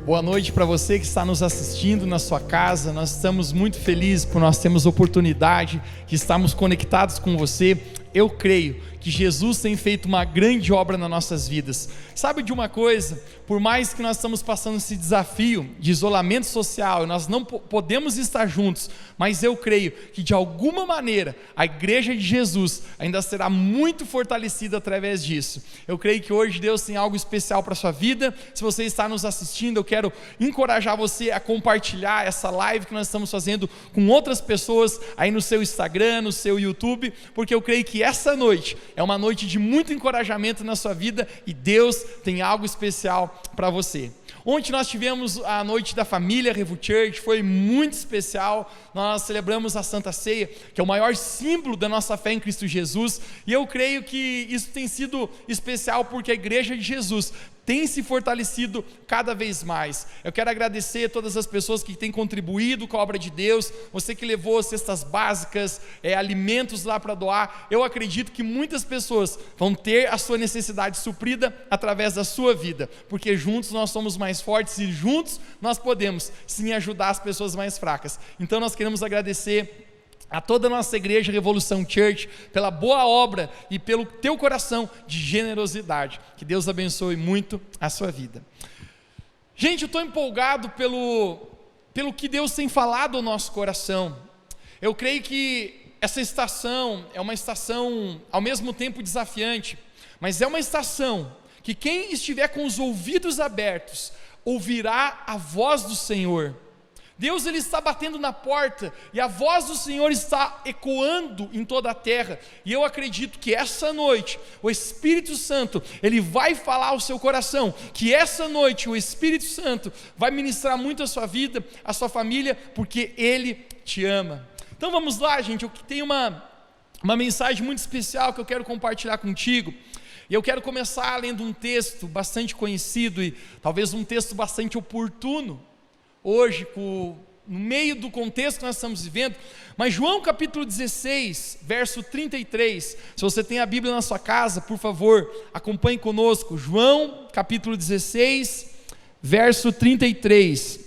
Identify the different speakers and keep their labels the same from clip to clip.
Speaker 1: Boa noite para você que está nos assistindo na sua casa. Nós estamos muito felizes por nós termos oportunidade de estarmos conectados com você. Eu creio que Jesus tem feito uma grande obra nas nossas vidas. Sabe de uma coisa? Por mais que nós estamos passando esse desafio de isolamento social, e nós não podemos estar juntos, mas eu creio que de alguma maneira a igreja de Jesus ainda será muito fortalecida através disso. Eu creio que hoje Deus tem algo especial para a sua vida. Se você está nos assistindo, eu quero encorajar você a compartilhar essa live que nós estamos fazendo com outras pessoas aí no seu Instagram, no seu YouTube, porque eu creio que essa noite é uma noite de muito encorajamento na sua vida e Deus tem algo especial para você. Ontem nós tivemos a noite da família Revo Church, foi muito especial. Nós celebramos a Santa Ceia, que é o maior símbolo da nossa fé em Cristo Jesus, e eu creio que isso tem sido especial porque a igreja de Jesus tem se fortalecido cada vez mais. Eu quero agradecer a todas as pessoas que têm contribuído com a obra de Deus, você que levou cestas básicas, alimentos lá para doar. Eu acredito que muitas pessoas vão ter a sua necessidade suprida através da sua vida, porque juntos nós somos mais fortes e juntos nós podemos sim ajudar as pessoas mais fracas. Então nós queremos agradecer a toda a nossa igreja Revolução Church pela boa obra e pelo teu coração de generosidade. Que Deus abençoe muito a sua vida. Gente, eu estou empolgado pelo que Deus tem falado ao nosso coração. Eu creio que essa estação é uma estação ao mesmo tempo desafiante, mas é uma estação que quem estiver com os ouvidos abertos ouvirá a voz do Senhor. Deus, Ele está batendo na porta e a voz do Senhor está ecoando em toda a terra, e eu acredito que essa noite o Espírito Santo, Ele vai falar ao seu coração, que essa noite o Espírito Santo vai ministrar muito a sua vida, a sua família, porque Ele te ama. Então vamos lá, gente. Eu tenho uma mensagem muito especial que eu quero compartilhar contigo, e eu quero começar lendo um texto bastante conhecido e talvez um texto bastante oportuno hoje, no meio do contexto que nós estamos vivendo, mas João capítulo 16, verso 33, se você tem a Bíblia na sua casa, por favor, acompanhe conosco. João capítulo 16, verso 33,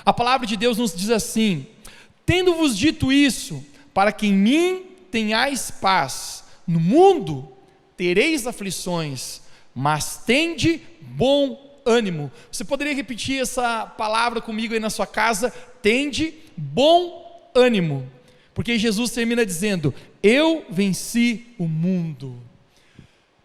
Speaker 1: a palavra de Deus nos diz assim: tendo-vos dito isso, para que em mim tenhais paz, no mundo tereis aflições, mas tende bom ânimo. Você poderia repetir essa palavra comigo aí na sua casa? Tende bom ânimo, porque Jesus termina dizendo: eu venci o mundo.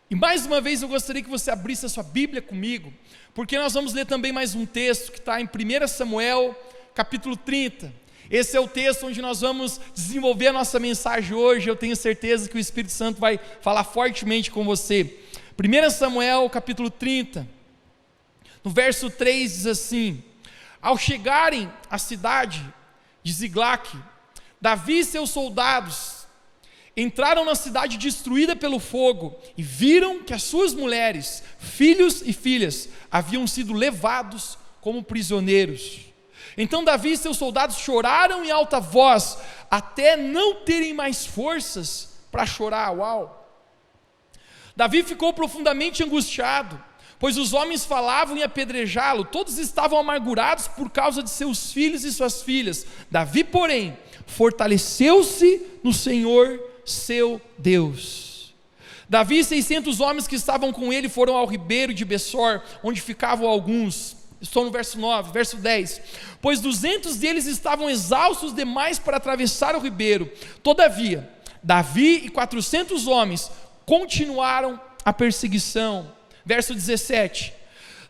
Speaker 1: E mais uma vez eu gostaria que você abrisse a sua Bíblia comigo, porque nós vamos ler também mais um texto que está em 1 Samuel capítulo 30. Esse é o texto onde nós vamos desenvolver a nossa mensagem hoje. Eu tenho certeza que o Espírito Santo vai falar fortemente com você. 1 Samuel capítulo 30, no verso 3 diz assim: ao chegarem à cidade de Ziglague, Davi e seus soldados entraram na cidade destruída pelo fogo e viram que as suas mulheres, filhos e filhas haviam sido levados como prisioneiros. Então Davi e seus soldados choraram em alta voz, até não terem mais forças para chorar. Uau! Davi ficou profundamente angustiado, pois os homens falavam em apedrejá-lo, todos estavam amargurados por causa de seus filhos e suas filhas. Davi, porém, fortaleceu-se no Senhor, seu Deus. Davi e 600 homens que estavam com ele foram ao ribeiro de Bessor, onde ficavam alguns. Estou no verso 9, verso 10. Pois 200 deles estavam exaustos demais para atravessar o ribeiro. Todavia, Davi e 400 homens continuaram a perseguição. Verso 17,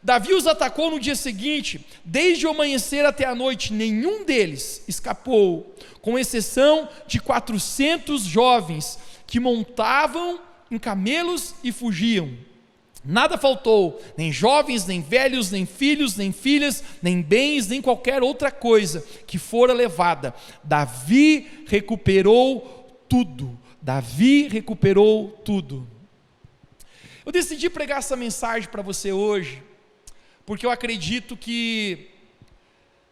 Speaker 1: Davi os atacou no dia seguinte, desde o amanhecer até a noite, nenhum deles escapou, com exceção de 400 jovens, que montavam em camelos e fugiam. Nada faltou, nem jovens, nem velhos, nem filhos, nem filhas, nem bens, nem qualquer outra coisa que fora levada. Davi recuperou tudo. Davi recuperou tudo. Eu decidi pregar essa mensagem para você hoje, porque eu acredito que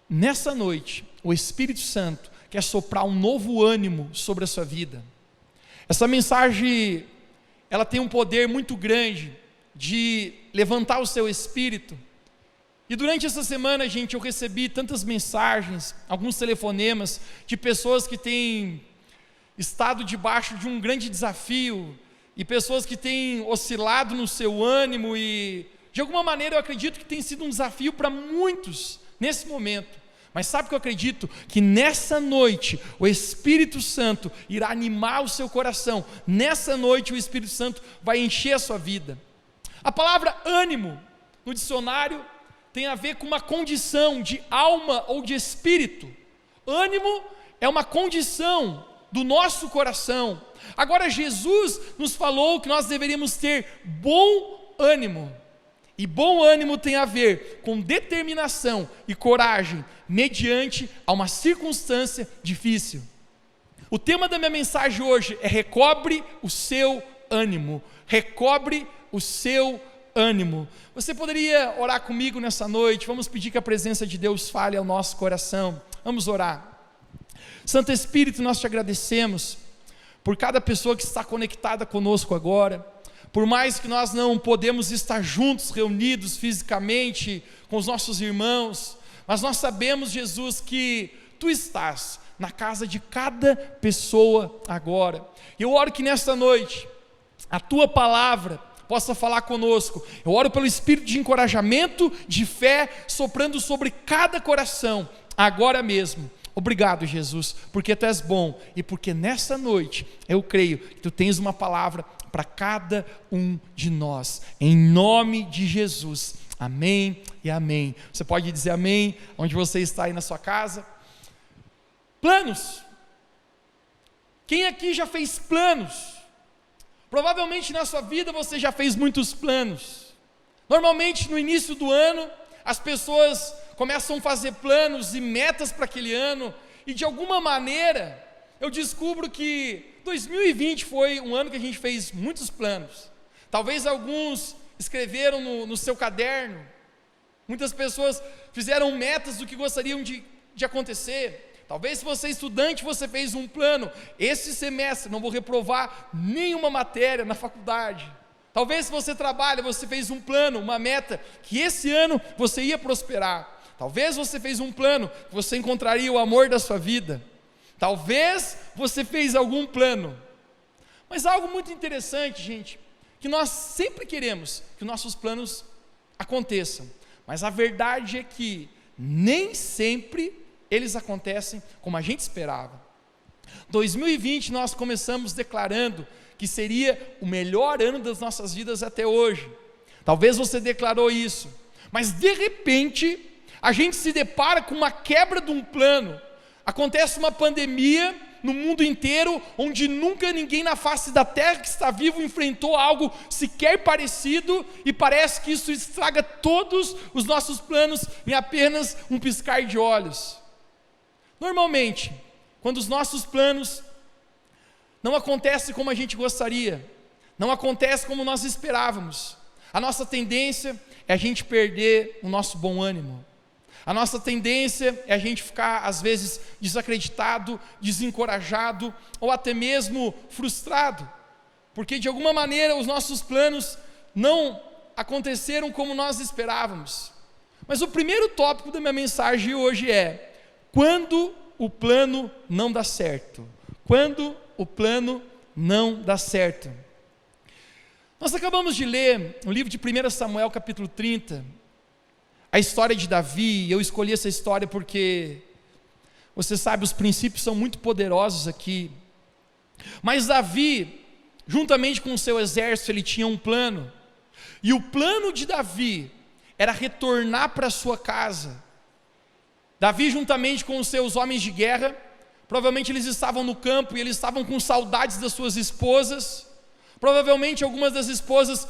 Speaker 1: nessa noite o Espírito Santo quer soprar um novo ânimo sobre a sua vida. Essa mensagem, ela tem um poder muito grande de levantar o seu espírito E durante essa semana, gente, eu recebi tantas mensagens, alguns telefonemas de pessoas que têm estado debaixo de um grande desafio, e pessoas que têm oscilado no seu ânimo, e de alguma maneira eu acredito que tem sido um desafio para muitos nesse momento. Mas sabe o que eu acredito? Que nessa noite o Espírito Santo irá animar o seu coração. Nessa noite o Espírito Santo vai encher a sua vida. A palavra ânimo no dicionário tem a ver com uma condição de alma ou de espírito. Ânimo é uma condição do nosso coração. Agora Jesus nos falou que nós deveríamos ter bom ânimo. E bom ânimo tem a ver com determinação e coragem mediante a uma circunstância difícil. O tema da minha mensagem hoje é recobre o seu ânimo. Recobre o seu ânimo. Você poderia orar comigo nessa noite? Vamos pedir que a presença de Deus fale ao nosso coração. Vamos orar. Santo Espírito, nós te agradecemos por cada pessoa que está conectada conosco agora. Por mais que nós não podemos estar juntos, reunidos fisicamente com os nossos irmãos, mas nós sabemos, Jesus, que Tu estás na casa de cada pessoa agora. E eu oro que nesta noite a Tua palavra possa falar conosco. Eu oro pelo espírito de encorajamento, de fé, soprando sobre cada coração, agora mesmo. Obrigado, Jesus, porque Tu és bom e porque nessa noite eu creio que Tu tens uma palavra para cada um de nós, em nome de Jesus, amém e amém. Você pode dizer amém, onde você está aí na sua casa. Planos, quem aqui já fez planos? Provavelmente na sua vida você já fez muitos planos. Normalmente no início do ano, as pessoas começam a fazer planos e metas para aquele ano, e de alguma maneira, eu descubro que 2020 foi um ano que a gente fez muitos planos. Talvez alguns escreveram no seu caderno, muitas pessoas fizeram metas do que gostariam de acontecer. Talvez se você é estudante, você fez um plano: esse semestre não vou reprovar nenhuma matéria na faculdade. Talvez se você trabalha, você fez um plano, uma meta, que esse ano você ia prosperar. Talvez você fez um plano, que você encontraria o amor da sua vida. Talvez você fez algum plano, mas algo muito interessante, gente, que nós sempre queremos que nossos planos aconteçam, mas a verdade é que nem sempre eles acontecem como a gente esperava. 2020 nós começamos declarando que seria o melhor ano das nossas vidas até hoje. Talvez você declarou isso, mas de repente a gente se depara com uma quebra de um plano. Acontece uma pandemia no mundo inteiro, onde nunca ninguém na face da terra que está vivo enfrentou algo sequer parecido, e parece que isso estraga todos os nossos planos em apenas um piscar de olhos. Normalmente, quando os nossos planos não acontecem como a gente gostaria, não acontecem como nós esperávamos, a nossa tendência é a gente perder o nosso bom ânimo. A nossa tendência é a gente ficar, às vezes, desacreditado, desencorajado, ou até mesmo frustrado, porque de alguma maneira os nossos planos não aconteceram como nós esperávamos. Mas o primeiro tópico da minha mensagem hoje é: quando o plano não dá certo. Quando o plano não dá certo. Nós acabamos de ler o livro de 1 Samuel capítulo 30, a história de Davi. Eu escolhi essa história porque, você sabe, os princípios são muito poderosos aqui. Mas Davi, juntamente com o seu exército, ele tinha um plano. E o plano de Davi era retornar para sua casa. Davi, juntamente com os seus homens de guerra, provavelmente eles estavam no campo e eles estavam com saudades das suas esposas. Provavelmente algumas das esposas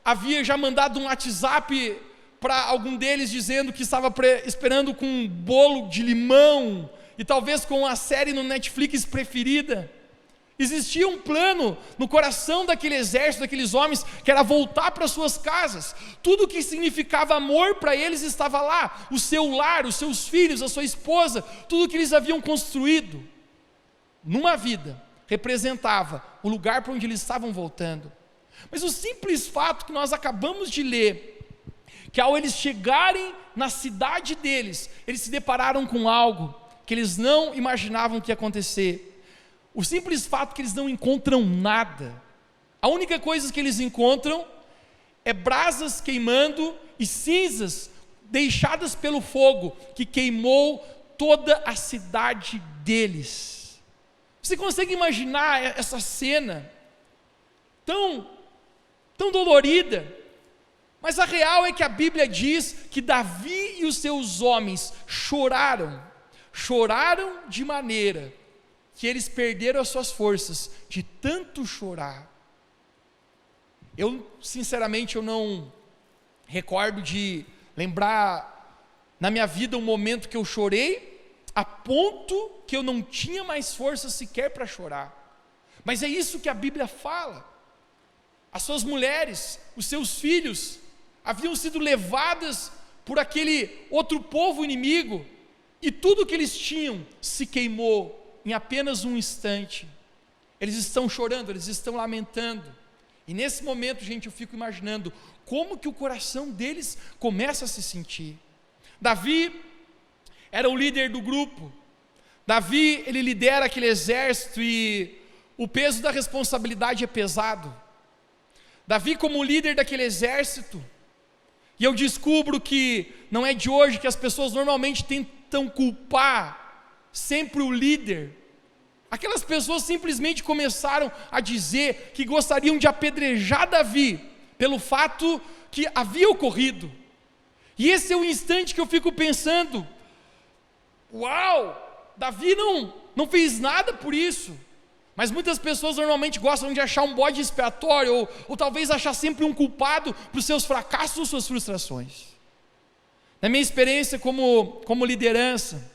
Speaker 1: havia já mandado um WhatsApp para algum deles dizendo que estava esperando com um bolo de limão e talvez com a série no Netflix preferida. Existia um plano no coração daquele exército, daqueles homens, que era voltar para suas casas. Tudo que significava amor para eles estava lá: o seu lar, os seus filhos, a sua esposa, tudo que eles haviam construído numa vida representava o lugar para onde eles estavam voltando. Mas o simples fato que nós acabamos de ler, que ao eles chegarem na cidade deles, eles se depararam com algo que eles não imaginavam que ia acontecer. O simples fato que eles não encontram nada, a única coisa que eles encontram é brasas queimando e cinzas deixadas pelo fogo, que queimou toda a cidade deles. Você consegue imaginar essa cena tão dolorida? Mas a real é que a Bíblia diz que Davi e os seus homens choraram de maneira que eles perderam as suas forças de tanto chorar. Sinceramente, eu não recordo de lembrar na minha vida um momento que eu chorei a ponto que eu não tinha mais força sequer para chorar. Mas é isso que a Bíblia fala. As suas mulheres, os seus filhos, haviam sido levadas por aquele outro povo inimigo, e tudo que eles tinham se queimou em apenas um instante. Eles estão chorando, eles estão lamentando, e nesse momento, gente, eu fico imaginando como que o coração deles começa a se sentir. Davi era o líder do grupo. Davi, ele lidera aquele exército e o peso da responsabilidade é pesado. Davi, como líder daquele exército, e eu descubro que não é de hoje que as pessoas normalmente tentam culpar sempre o líder. Aquelas pessoas simplesmente começaram a dizer que gostariam de apedrejar Davi pelo fato que havia ocorrido. E esse é o instante que eu fico pensando: uau, Davi não fez nada por isso. Mas muitas pessoas normalmente gostam de achar um bode expiatório, ou talvez achar sempre um culpado para os seus fracassos ou suas frustrações. Na minha experiência como liderança,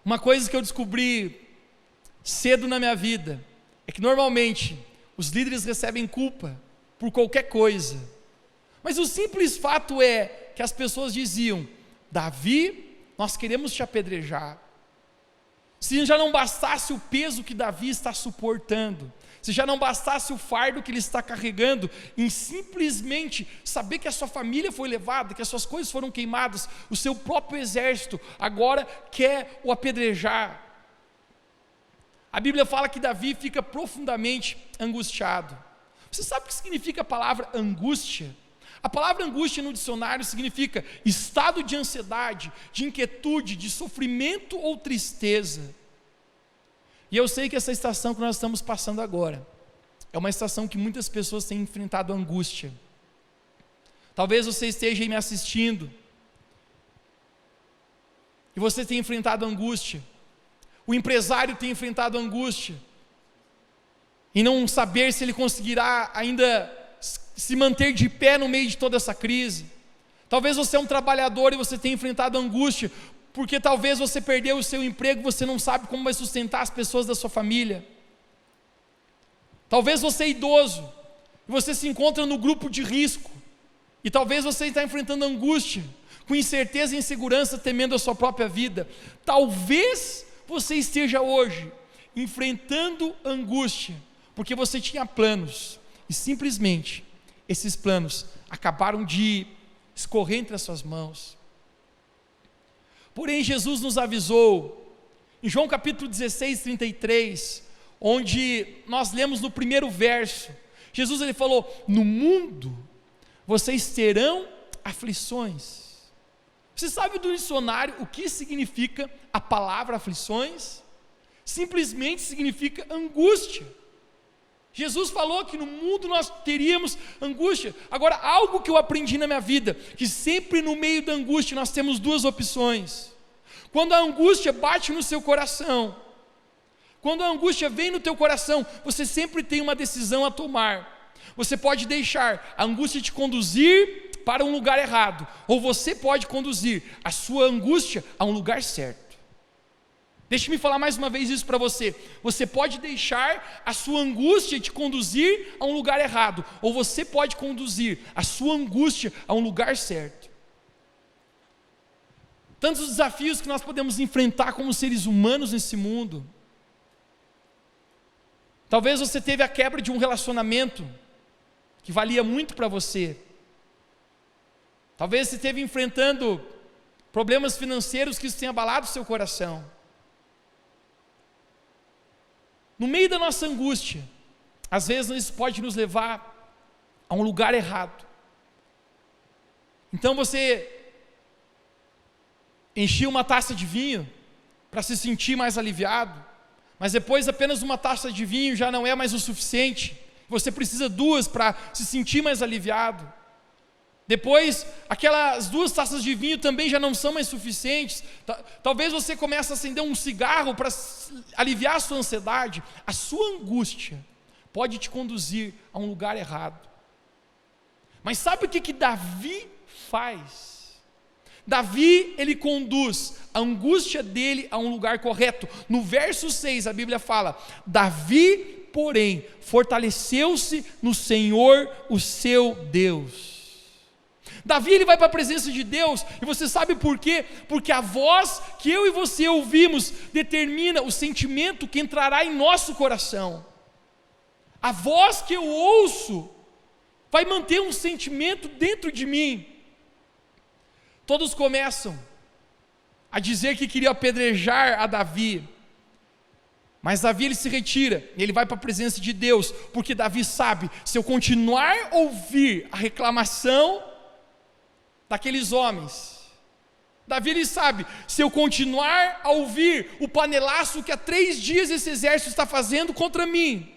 Speaker 1: uma coisa que eu descobri cedo na minha vida é que normalmente os líderes recebem culpa por qualquer coisa, mas o simples fato é que as pessoas diziam: Davi, nós queremos te apedrejar. Se já não bastasse o peso que Davi está suportando, se já não bastasse o fardo que ele está carregando, em simplesmente saber que a sua família foi levada, que as suas coisas foram queimadas, o seu próprio exército agora quer o apedrejar. A Bíblia fala que Davi fica profundamente angustiado. Você sabe o que significa a palavra angústia? A palavra angústia no dicionário significa estado de ansiedade, de inquietude, de sofrimento ou tristeza. E eu sei que essa estação que nós estamos passando agora é uma estação que muitas pessoas têm enfrentado angústia. Talvez você esteja aí me assistindo e você tenha enfrentado angústia. O empresário tem enfrentado angústia em não saber se ele conseguirá ainda se manter de pé no meio de toda essa crise. Talvez você é um trabalhador e você tenha enfrentado angústia, porque talvez você perdeu o seu emprego, você não sabe como vai sustentar as pessoas da sua família. Talvez você é idoso e você se encontra no grupo de risco, e talvez você está enfrentando angústia, com incerteza e insegurança, temendo a sua própria vida. Talvez você esteja hoje enfrentando angústia, porque você tinha planos, e simplesmente esses planos acabaram de escorrer entre as suas mãos. Porém, Jesus nos avisou, em João capítulo 16, 33, onde nós lemos no primeiro verso, Jesus ele falou: no mundo vocês terão aflições. Você sabe do dicionário o que significa a palavra aflições? Simplesmente significa angústia. Jesus falou que no mundo nós teríamos angústia. Agora, algo que eu aprendi na minha vida, que sempre no meio da angústia nós temos duas opções. Quando a angústia bate no seu coração, quando a angústia vem no teu coração, você sempre tem uma decisão a tomar. Você pode deixar a angústia te conduzir para um lugar errado, ou você pode conduzir a sua angústia a um lugar certo. Deixe-me falar mais uma vez isso para você. Você pode deixar a sua angústia te conduzir a um lugar errado, ou você pode conduzir a sua angústia a um lugar certo. Tantos desafios que nós podemos enfrentar como seres humanos nesse mundo. Talvez você teve a quebra de um relacionamento que valia muito para você. Talvez você esteve enfrentando problemas financeiros que tenham abalado o seu coração. No meio da nossa angústia, às vezes isso pode nos levar a um lugar errado. Então você enchia uma taça de vinho para se sentir mais aliviado, mas depois apenas uma taça de vinho já não é mais o suficiente. Você precisa 2 para se sentir mais aliviado. Depois, aquelas 2 taças de vinho também já não são mais suficientes. Talvez você comece a acender um cigarro para aliviar a sua ansiedade. A sua angústia pode te conduzir a um lugar errado. Mas sabe o que Davi faz? Davi, ele conduz a angústia dele a um lugar correto. No verso 6, a Bíblia fala: Davi, porém, fortaleceu-se no Senhor, o seu Deus. Davi, ele vai para a presença de Deus, e você sabe por quê? Porque a voz que eu e você ouvimos determina o sentimento que entrará em nosso coração. A voz que eu ouço vai manter um sentimento dentro de mim. Todos começam a dizer que queriam apedrejar a Davi, mas Davi, ele se retira, ele vai para a presença de Deus, porque Davi sabe: se eu continuar a ouvir a reclamação daqueles homens, Davi, ele sabe: se eu continuar a ouvir o panelaço que há 3 dias esse exército está fazendo contra mim,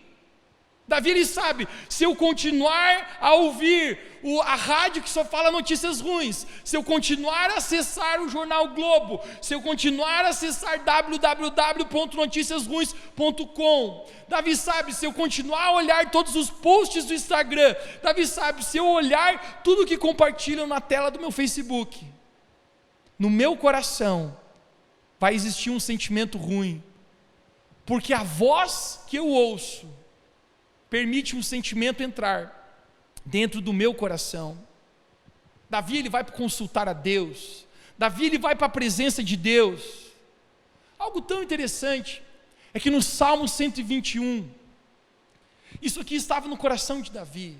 Speaker 1: Davi, ele sabe: se eu continuar a ouvir a rádio que só fala notícias ruins, se eu continuar a acessar o jornal Globo, se eu continuar a acessar www.noticiasruins.com, Davi sabe: se eu continuar a olhar todos os posts do Instagram, Davi sabe: se eu olhar tudo que compartilham na tela do meu Facebook, no meu coração vai existir um sentimento ruim, porque a voz que eu ouço permite um sentimento entrar dentro do meu coração. Davi, ele vai consultar a Deus. Davi, ele vai para a presença de Deus. Algo tão interessante é que no Salmo 121, isso aqui estava no coração de Davi.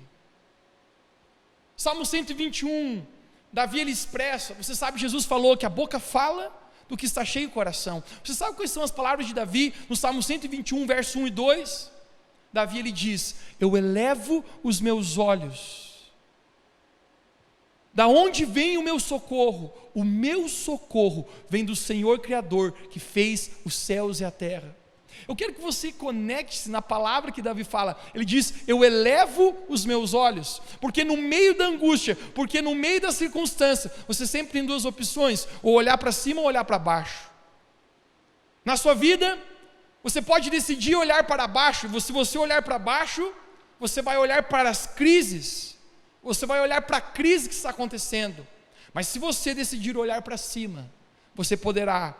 Speaker 1: Salmo 121, Davi, ele expressa, você sabe, Jesus falou que a boca fala do que está cheio o coração. Você sabe quais são as palavras de Davi no Salmo 121, verso 1 e 2? Davi, ele diz: eu elevo os meus olhos. Da onde vem o meu socorro? O meu socorro vem do Senhor Criador, que fez os céus e a terra. Eu quero que você conecte-se na palavra que Davi fala. Ele diz: eu elevo os meus olhos, porque no meio da angústia, porque no meio da circunstância, você sempre tem 2 opções: ou olhar para cima ou olhar para baixo. Na sua vida, você pode decidir olhar para baixo, e se você olhar para baixo, você vai olhar para as crises, você vai olhar para a crise que está acontecendo. Mas se você decidir olhar para cima, você poderá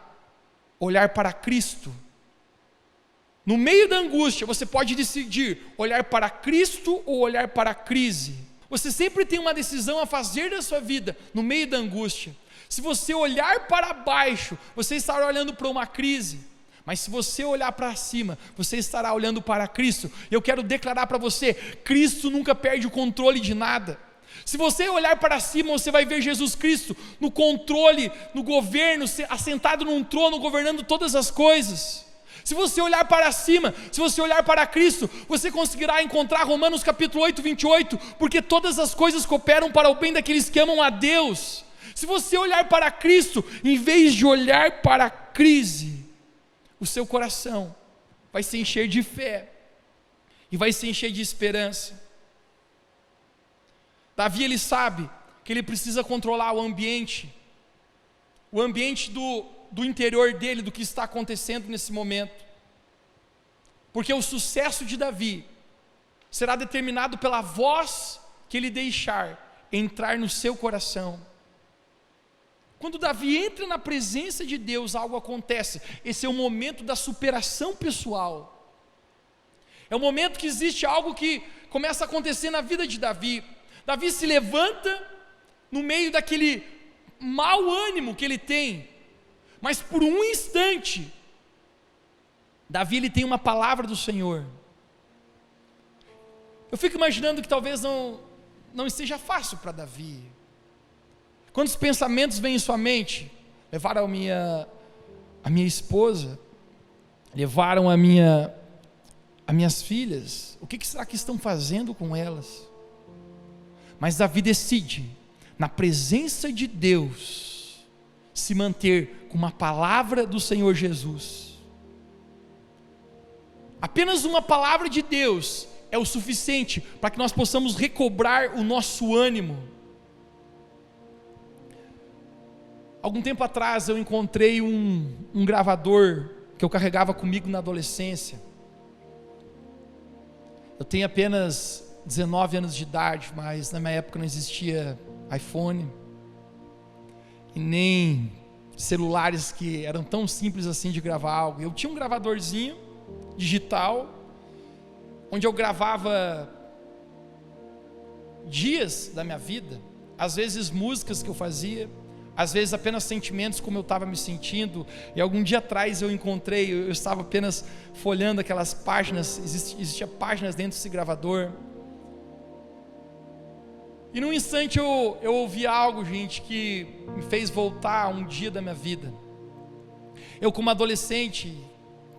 Speaker 1: olhar para Cristo. No meio da angústia, você pode decidir olhar para Cristo ou olhar para a crise. Você sempre tem uma decisão a fazer da sua vida no meio da angústia. Se você olhar para baixo, você estará olhando para uma crise. Mas se você olhar para cima, você estará olhando para Cristo. Eu quero declarar para você: Cristo nunca perde o controle de nada. Se você olhar para cima, você vai ver Jesus Cristo no controle, no governo, assentado num trono, governando todas as coisas. Se você olhar para cima, se você olhar para Cristo, você conseguirá encontrar Romanos capítulo 8, 28, porque todas as coisas cooperam para o bem daqueles que amam a Deus. Se você olhar para Cristo, em vez de olhar para a crise, o seu coração vai se encher de fé e vai se encher de esperança. Davi, ele sabe que ele precisa controlar o ambiente do interior dele, do que está acontecendo nesse momento, porque o sucesso de Davi será determinado pela voz que ele deixar entrar no seu coração. Quando Davi entra na presença de Deus, algo acontece. Esse é o momento da superação pessoal. É o momento que existe algo que começa a acontecer na vida de Davi. Davi se levanta no meio daquele mau ânimo que ele tem, mas por um instante, Davi, ele tem uma palavra do Senhor. Eu fico imaginando que talvez não esteja fácil para Davi. Quantos pensamentos vêm em sua mente? Levaram a minha esposa, levaram as minhas filhas. O que será que estão fazendo com elas? Mas Davi decide, na presença de Deus, se manter com uma palavra do Senhor Jesus. Apenas uma palavra de Deus é o suficiente para que nós possamos recobrar o nosso ânimo. Algum tempo atrás eu encontrei um gravador que eu carregava comigo na adolescência. Eu tenho apenas 19 anos de idade, mas na minha época não existia iPhone e nem celulares que eram tão simples assim de gravar algo. Eu tinha um gravadorzinho digital, onde eu gravava dias da minha vida, às vezes músicas que eu fazia, às vezes apenas sentimentos, como eu estava me sentindo. E algum dia atrás eu estava apenas folhando aquelas páginas, existia páginas dentro desse gravador, e num instante eu ouvi algo, gente, que me fez voltar a um dia da minha vida. Eu, como adolescente,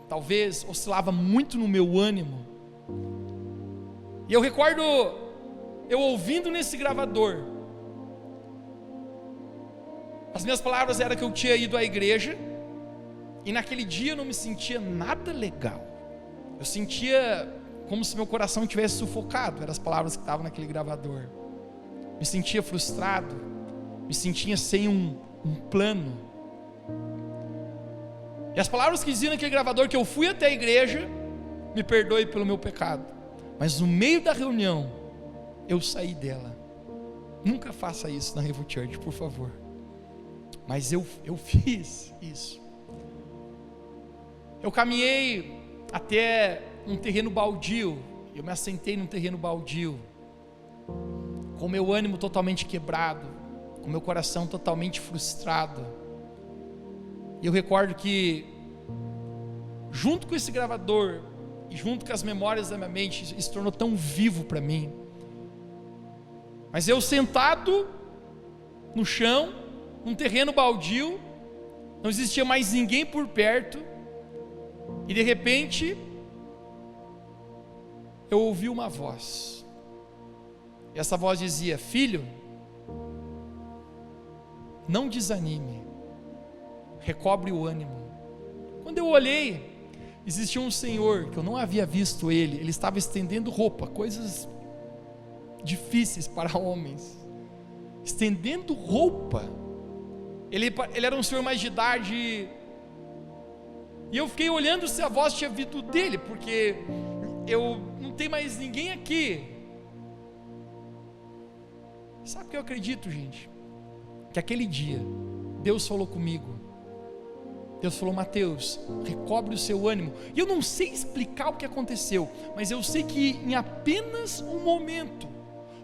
Speaker 1: talvez oscilava muito no meu ânimo, e eu recordo eu ouvindo nesse gravador. As minhas palavras eram que eu tinha ido à igreja, e naquele dia eu não me sentia nada legal. Eu sentia como se meu coração tivesse sufocado. Eram as palavras que estavam naquele gravador. Me sentia frustrado, me sentia sem um plano. E as palavras que diziam naquele gravador, que eu fui até a igreja, me perdoe pelo meu pecado, mas no meio da reunião eu saí dela. Nunca faça isso na Revo Church, por favor. Mas eu fiz isso. Eu caminhei até um terreno baldio. Eu me assentei num terreno baldio, com meu ânimo totalmente quebrado, com meu coração totalmente frustrado. E eu recordo que, junto com esse gravador e junto com as memórias da minha mente, isso se tornou tão vivo para mim. Mas eu sentado no chão, num terreno baldio, não existia mais ninguém por perto, e de repente eu ouvi uma voz, e essa voz dizia: filho, não desanime, recobre o ânimo. Quando eu olhei, existia um senhor que eu não havia visto ele estava estendendo roupa, coisas difíceis para homens, estendendo roupa. Ele era um senhor mais de idade, e eu fiquei olhando se a voz tinha vindo dele, porque eu não tenho mais ninguém aqui. Sabe o que eu acredito, gente? Que aquele dia Deus falou comigo. Deus falou: Mateus, recobre o seu ânimo. E eu não sei explicar o que aconteceu, mas eu sei que em apenas um momento,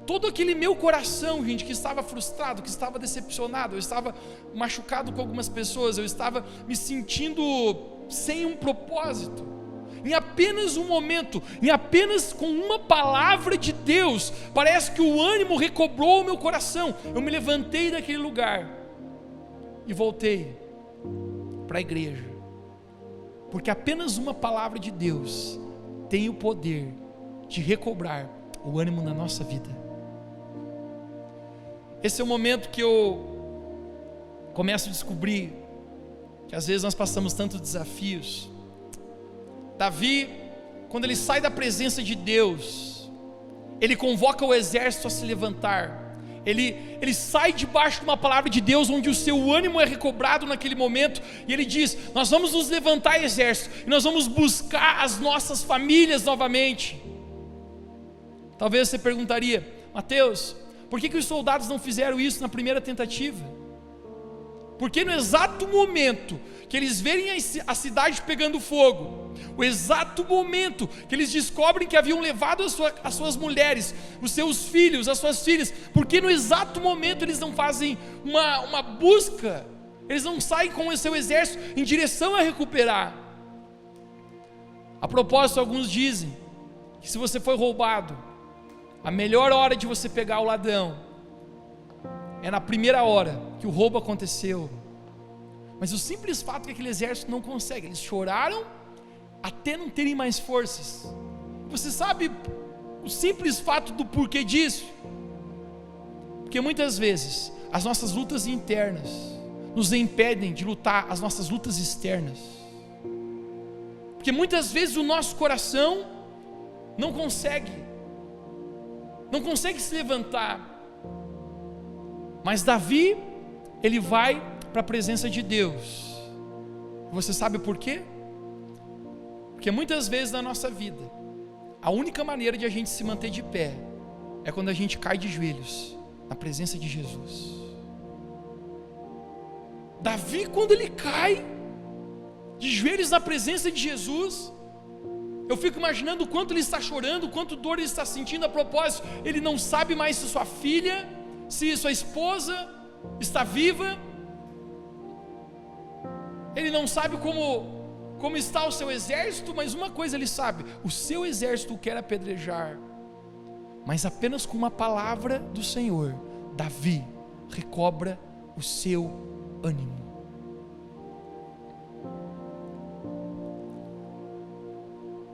Speaker 1: todo aquele meu coração, gente, que estava frustrado, que estava decepcionado, eu estava machucado com algumas pessoas, eu estava me sentindo sem um propósito, em apenas um momento, em apenas com uma palavra de Deus, parece que o ânimo recobrou o meu coração. Eu me levantei daquele lugar e voltei para a igreja, porque apenas uma palavra de Deus tem o poder de recobrar o ânimo na nossa vida. Esse é o momento que eu começo a descobrir que às vezes nós passamos tantos desafios. Davi, quando ele sai da presença de Deus, ele convoca o exército a se levantar. Ele sai debaixo de uma palavra de Deus, onde o seu ânimo é recobrado naquele momento, e ele diz: nós vamos nos levantar, exército, e nós vamos buscar as nossas famílias novamente. Talvez você perguntaria: Mateus, por que os soldados não fizeram isso na primeira tentativa? Porque no exato momento que eles verem a cidade pegando fogo, o exato momento que eles descobrem que haviam levado as suas mulheres, os seus filhos, as suas filhas, porque no exato momento eles não fazem uma busca, eles não saem com o seu exército em direção a recuperar. A propósito, alguns dizem que se você foi roubado, a melhor hora de você pegar o ladrão é na primeira hora que o roubo aconteceu. Mas o simples fato que aquele exército não consegue, eles choraram até não terem mais forças. Você sabe o simples fato do porquê disso? Porque muitas vezes as nossas lutas internas nos impedem de lutar as nossas lutas externas. Porque muitas vezes o nosso coração não consegue se levantar. Mas Davi, ele vai para a presença de Deus. Você sabe por quê? Porque muitas vezes na nossa vida, a única maneira de a gente se manter de pé é quando a gente cai de joelhos na presença de Jesus. Davi, quando ele cai de joelhos na presença de Jesus, eu fico imaginando o quanto ele está chorando, o quanto dor ele está sentindo. A propósito, ele não sabe mais se sua filha, se sua esposa está viva, ele não sabe como está o seu exército, mas uma coisa ele sabe: o seu exército o quer apedrejar. Mas apenas com uma palavra do Senhor, Davi recobra o seu ânimo.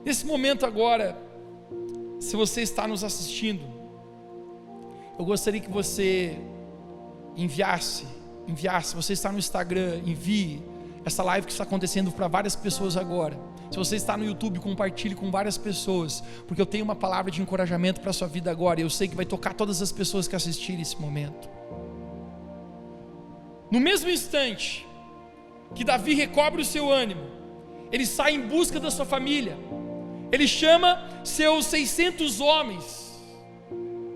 Speaker 1: Nesse momento agora, se você está nos assistindo, eu gostaria que você enviasse, se você está no Instagram, envie essa live que está acontecendo para várias pessoas agora. Se você está no YouTube, compartilhe com várias pessoas, porque eu tenho uma palavra de encorajamento para a sua vida agora, e eu sei que vai tocar todas as pessoas que assistirem esse momento. No mesmo instante que Davi recobre o seu ânimo, ele sai em busca da sua família, ele chama seus 600 homens,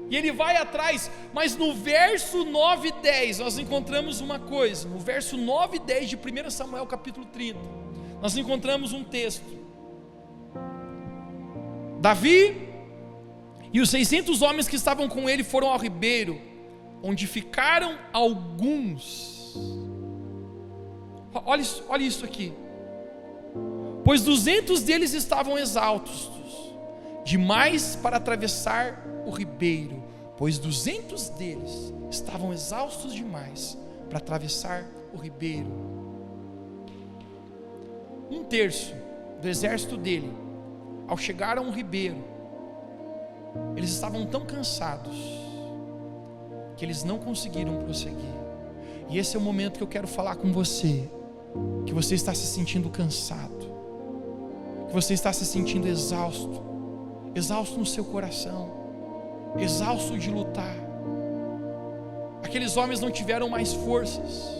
Speaker 1: e ele vai atrás. Mas no verso 9 e 10, nós encontramos uma coisa. No verso 9 e 10 de 1 Samuel capítulo 30, nós encontramos um texto. Davi e os 600 homens que estavam com ele foram ao ribeiro, onde ficaram alguns. Olha isso aqui. Pois 200 deles estavam exaustos demais para atravessar o ribeiro. Pois 200 deles estavam exaustos demais para atravessar o ribeiro. Um terço do exército dele, ao chegar a um ribeiro, eles estavam tão cansados que eles não conseguiram prosseguir. E esse é o momento que eu quero falar com você, que você está se sentindo cansado, que você está se sentindo exausto no seu coração, exausto de lutar. Aqueles homens não tiveram mais forças.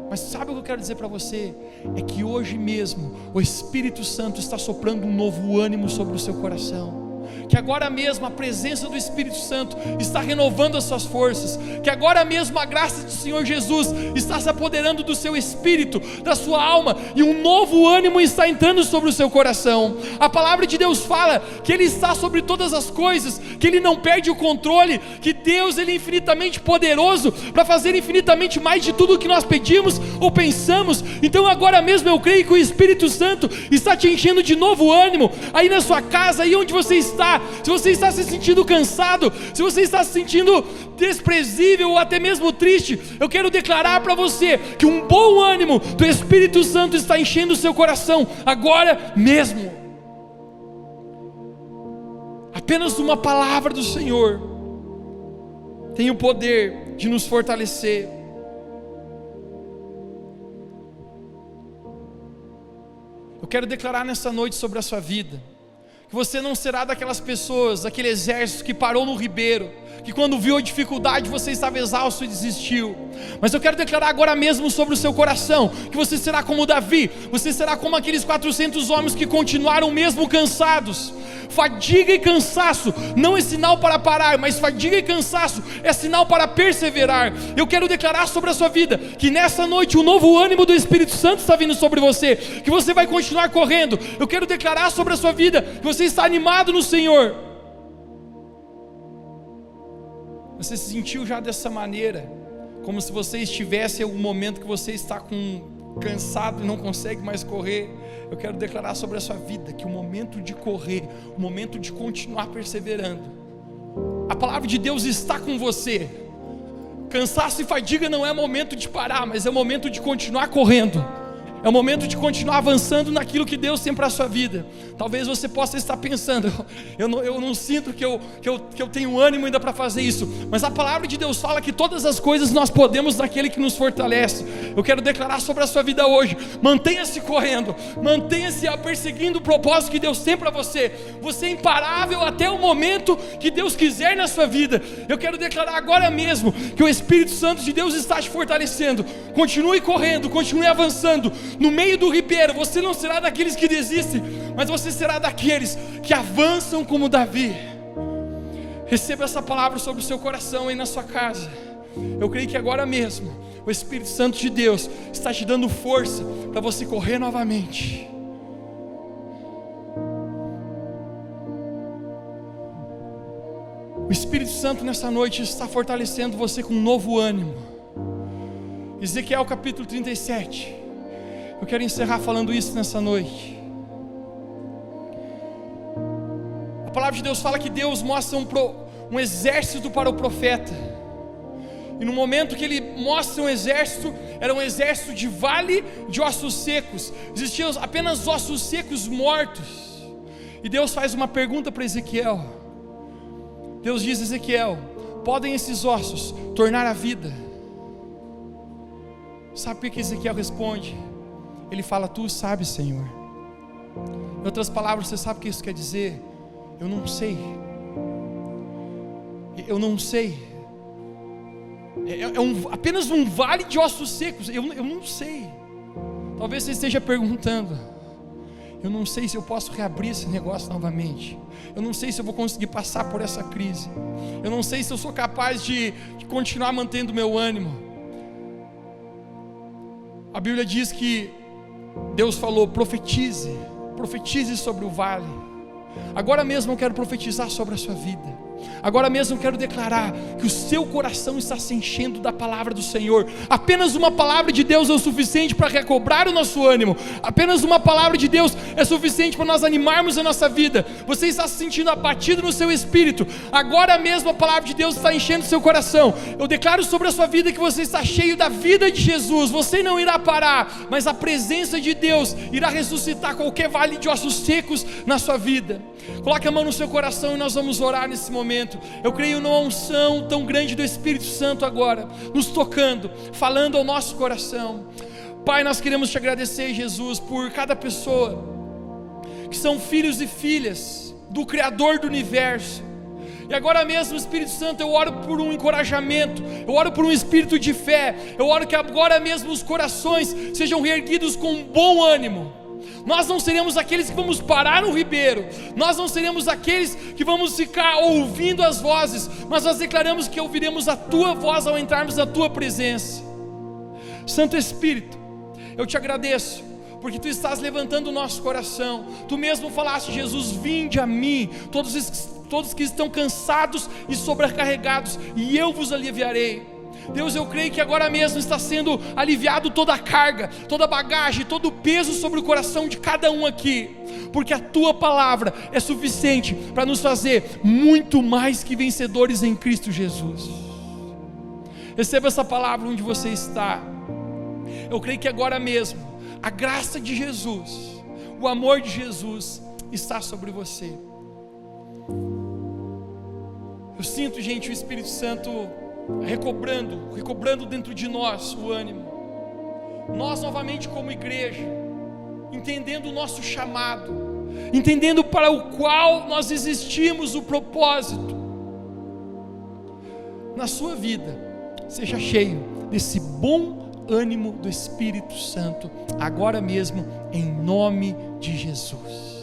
Speaker 1: Mas sabe o que eu quero dizer para você? É que hoje mesmo o Espírito Santo está soprando um novo ânimo sobre o seu coração. Que agora mesmo a presença do Espírito Santo está renovando as suas forças. Que agora mesmo a graça do Senhor Jesus está se apoderando do seu espírito, da sua alma, e um novo ânimo está entrando sobre o seu coração. A palavra de Deus fala que Ele está sobre todas as coisas, que Ele não perde o controle, que Deus, Ele é infinitamente poderoso para fazer infinitamente mais de tudo o que nós pedimos ou pensamos. Então agora mesmo eu creio que o Espírito Santo está te enchendo de novo ânimo, aí na sua casa, aí onde você está. Se você está se sentindo cansado, se você está se sentindo desprezível ou até mesmo triste, eu quero declarar para você que um bom ânimo do Espírito Santo está enchendo o seu coração agora mesmo. Apenas uma palavra do Senhor tem o poder de nos fortalecer. Eu quero declarar nessa noite sobre a sua vida que você não será daquelas pessoas, daquele exército que parou no ribeiro, que quando viu a dificuldade você estava exausto e desistiu. Mas eu quero declarar agora mesmo sobre o seu coração que você será como Davi, você será como aqueles 400 homens que continuaram mesmo cansados. Fadiga e cansaço não é sinal para parar, mas fadiga e cansaço é sinal para perseverar. Eu quero declarar sobre a sua vida que nessa noite o novo ânimo do Espírito Santo está vindo sobre você, que você vai continuar correndo. Eu quero declarar sobre a sua vida que você está animado no Senhor. Você se sentiu já dessa maneira, como se você estivesse em algum momento que você está cansado e não consegue mais correr. Eu quero declarar sobre a sua vida que o momento de correr, o momento de continuar perseverando, a palavra de Deus está com você. Cansaço e fadiga não é momento de parar, mas é momento de continuar correndo. É o momento de continuar avançando naquilo que Deus tem para a sua vida. Talvez você possa estar pensando, eu não sinto que eu tenho ânimo ainda para fazer isso. Mas a palavra de Deus fala que todas as coisas nós podemos naquele que nos fortalece. Eu quero declarar sobre a sua vida hoje: mantenha-se correndo, mantenha-se perseguindo o propósito que Deus tem para você. Você é imparável até o momento que Deus quiser na sua vida. Eu quero declarar agora mesmo que o Espírito Santo de Deus está te fortalecendo. Continue correndo, continue avançando. No meio do ribeiro, você não será daqueles que desistem, mas você será daqueles que avançam como Davi. Receba essa palavra sobre o seu coração aí na sua casa. Eu creio que agora mesmo o Espírito Santo de Deus está te dando força para você correr novamente. O Espírito Santo nessa noite está fortalecendo você com um novo ânimo. Ezequiel capítulo 37. Eu quero encerrar falando isso nessa noite. A palavra de Deus fala que Deus mostra um exército para o profeta. E no momento que ele mostra um exército, era um exército de vale de ossos secos. Existiam apenas ossos secos mortos. E Deus faz uma pergunta para Ezequiel. Deus diz a Ezequiel: podem esses ossos tornar a vida? Sabe o que Ezequiel responde? Ele fala: tu sabes, Senhor. Em outras palavras, você sabe o que isso quer dizer? Eu não sei. Eu não sei. Apenas um vale de ossos secos. Eu não sei. Talvez você esteja perguntando: eu não sei se eu posso reabrir esse negócio novamente. Eu não sei se eu vou conseguir passar por essa crise. Eu não sei se eu sou capaz de continuar mantendo o meu ânimo. A Bíblia diz que Deus falou: profetize sobre o vale. Agora mesmo eu quero profetizar sobre a sua vida. Agora mesmo eu quero declarar que o seu coração está se enchendo da palavra do Senhor. Apenas uma palavra de Deus é o suficiente para recobrar o nosso ânimo. Apenas uma palavra de Deus é suficiente para nós animarmos a nossa vida. Você está se sentindo abatido no seu espírito. Agora mesmo a palavra de Deus está enchendo o seu coração. Eu declaro sobre a sua vida que você está cheio da vida de Jesus. Você não irá parar, mas a presença de Deus irá ressuscitar qualquer vale de ossos secos na sua vida. Coloque a mão no seu coração e nós vamos orar nesse momento. Eu creio numa unção tão grande do Espírito Santo agora, nos tocando, falando ao nosso coração. Pai, nós queremos te agradecer, Jesus, por cada pessoa que são filhos e filhas do Criador do Universo. E agora mesmo, Espírito Santo, eu oro por um encorajamento, eu oro por um espírito de fé, eu oro que agora mesmo os corações sejam reerguidos com bom ânimo. Nós não seremos aqueles que vamos parar no ribeiro, nós não seremos aqueles que vamos ficar ouvindo as vozes, mas nós declaramos que ouviremos a tua voz ao entrarmos na tua presença. Santo Espírito, eu te agradeço, porque tu estás levantando o nosso coração. Tu mesmo falaste: Jesus, vinde a mim, todos que estão cansados e sobrecarregados, e eu vos aliviarei. Deus, eu creio que agora mesmo está sendo aliviado toda a carga, toda a bagagem, todo o peso sobre o coração de cada um aqui, porque a tua palavra é suficiente para nos fazer muito mais que vencedores em Cristo Jesus. Receba essa palavra onde você está. Eu creio que agora mesmo a graça de Jesus, o amor de Jesus está sobre você. Eu sinto, gente, o Espírito Santo recobrando dentro de nós o ânimo. Nós novamente como igreja, entendendo o nosso chamado, entendendo para o qual nós existimos, o propósito. Na sua vida, seja cheio desse bom ânimo do Espírito Santo, agora mesmo, em nome de Jesus.